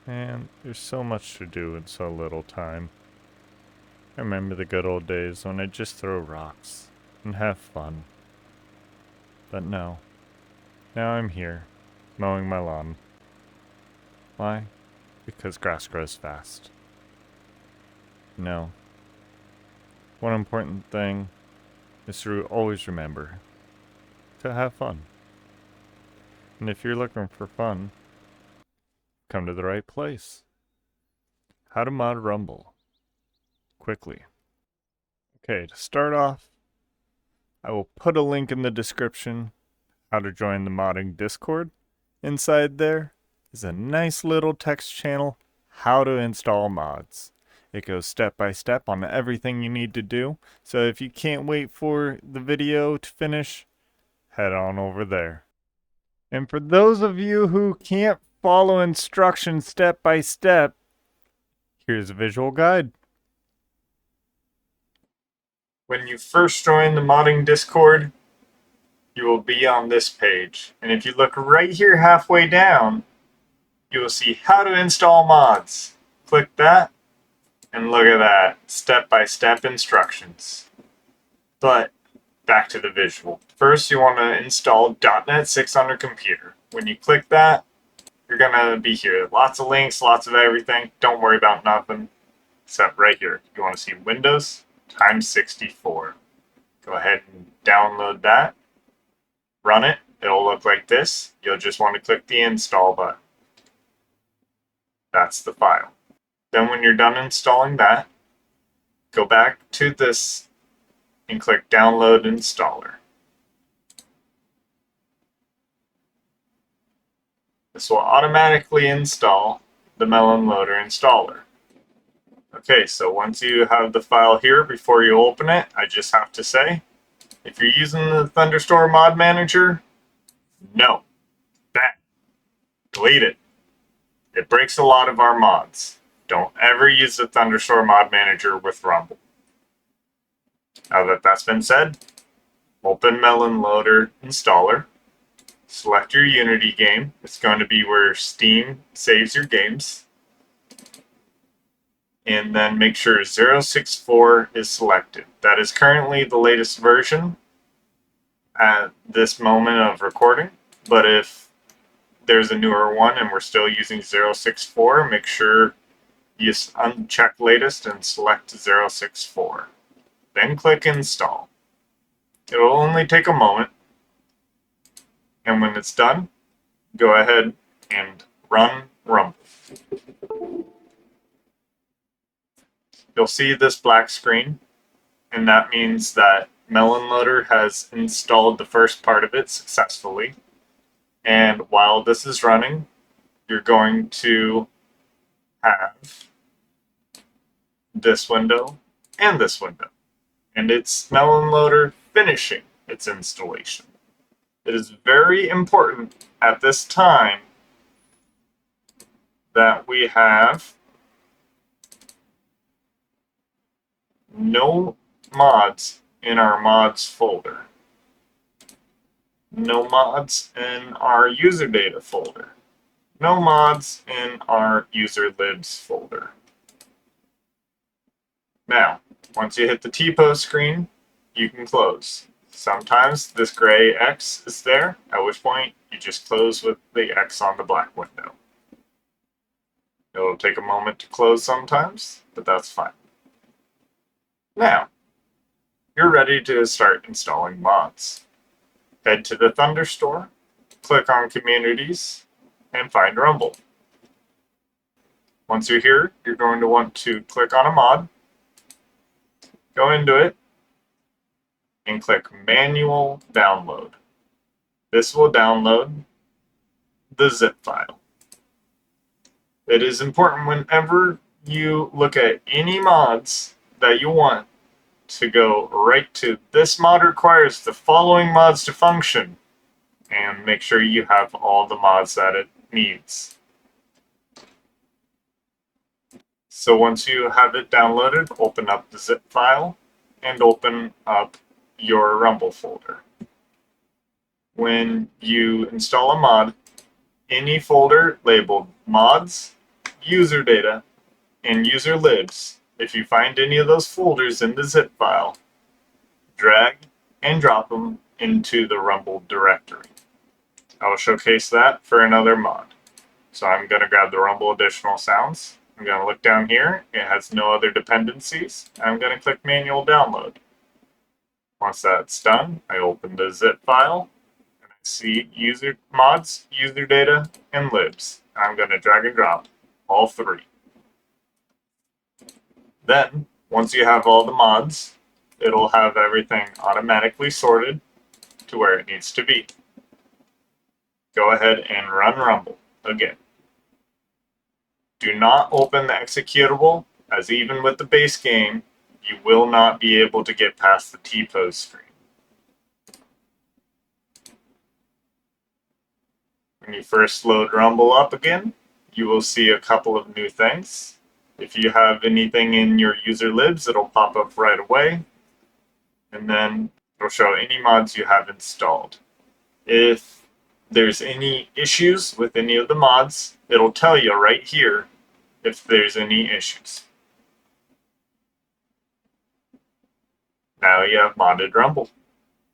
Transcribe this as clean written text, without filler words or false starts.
Man, there's so much to do in so little time. I remember the good old days when I'd just throw rocks and have fun. But no, now I'm here, mowing my lawn. Why? Because grass grows fast. No. One important thing is to always remember to have fun. And if you're looking for fun, come to the right place. How to mod Rumble. Quickly. Okay, to start off, I will put a link in the description how to join the modding Discord. Inside there is a nice little text channel, how to install mods. It goes step by step on everything you need to do. So if you can't wait for the video to finish, head on over there. And for those of you who can't follow instructions step by step, here's a visual guide. When you first join the modding Discord, you will be on this page. And if you look right here halfway down, you will see how to install mods. Click that, and look at that, step-by-step instructions. But back to the visual. First, you want to install .NET 6 on your computer. When you click that, you're going to be here. Lots of links, lots of everything. Don't worry about nothing except right here. You want to see Windows times 64. Go ahead and download that. Run it. It'll look like this. You'll just want to click the install button. That's the file. Then when you're done installing that, go back to this and click Download Installer. This will automatically install the Melon Loader installer. Okay, so once you have the file here, before you open it, I just have to say, if you're using the Thunderstorm Mod Manager, no. Bad. Delete it. It breaks a lot of our mods. Don't ever use the Thunderstorm Mod Manager with Rumble. Now that that's been said, open Melon Loader Installer. Select your Unity game. It's going to be where Steam saves your games. And then make sure 064 is selected. That is currently the latest version at this moment of recording. But if there's a newer one and we're still using 064, make sure you uncheck latest and select 064. Then click install. It will only take a moment. And when it's done, go ahead and run Rumble. You'll see this black screen, and that means that Melon Loader has installed the first part of it successfully. And while this is running, you're going to have this window and this window. And it's Melon Loader finishing its installation. It is very important at this time that we have no mods in our mods folder. No mods in our user data folder. No mods in our user libs folder. Now, once you hit the T-pose screen, you can close. Sometimes this gray X is there, at which point you just close with the X on the black window. It'll take a moment to close sometimes, but that's fine. Now, you're ready to start installing mods. Head to the Thunder Store, click on Communities, and find Rumble. Once you're here, you're going to want to click on a mod, go into it, and click Manual Download. This will download the zip file. It is important whenever you look at any mods that you want to go right to this mod requires the following mods to function, and make sure you have all the mods that it needs. So once you have it downloaded, open up the zip file and open up your Rumble folder. When you install a mod, any folder labeled mods user data and user libs, if you find any of those folders in the zip file, drag and drop them into the Rumble directory. I will showcase that for another mod. So I'm going to grab the Rumble additional sounds. I'm going to look down here. It has no other dependencies. I'm going to click manual download. Once that's done, I open the zip file and I see user mods, user data, and libs. I'm going to drag and drop all three. Then, once you have all the mods, it'll have everything automatically sorted to where it needs to be. Go ahead and run Rumble again. Do not open the executable, as even with the base game, you will not be able to get past the T-pose screen. When you first load Rumble up again, you will see a couple of new things. If you have anything in your user libs, it'll pop up right away. And then it'll show any mods you have installed. If there's any issues with any of the mods, it'll tell you right here if there's any issues. Now you have modded Rumble.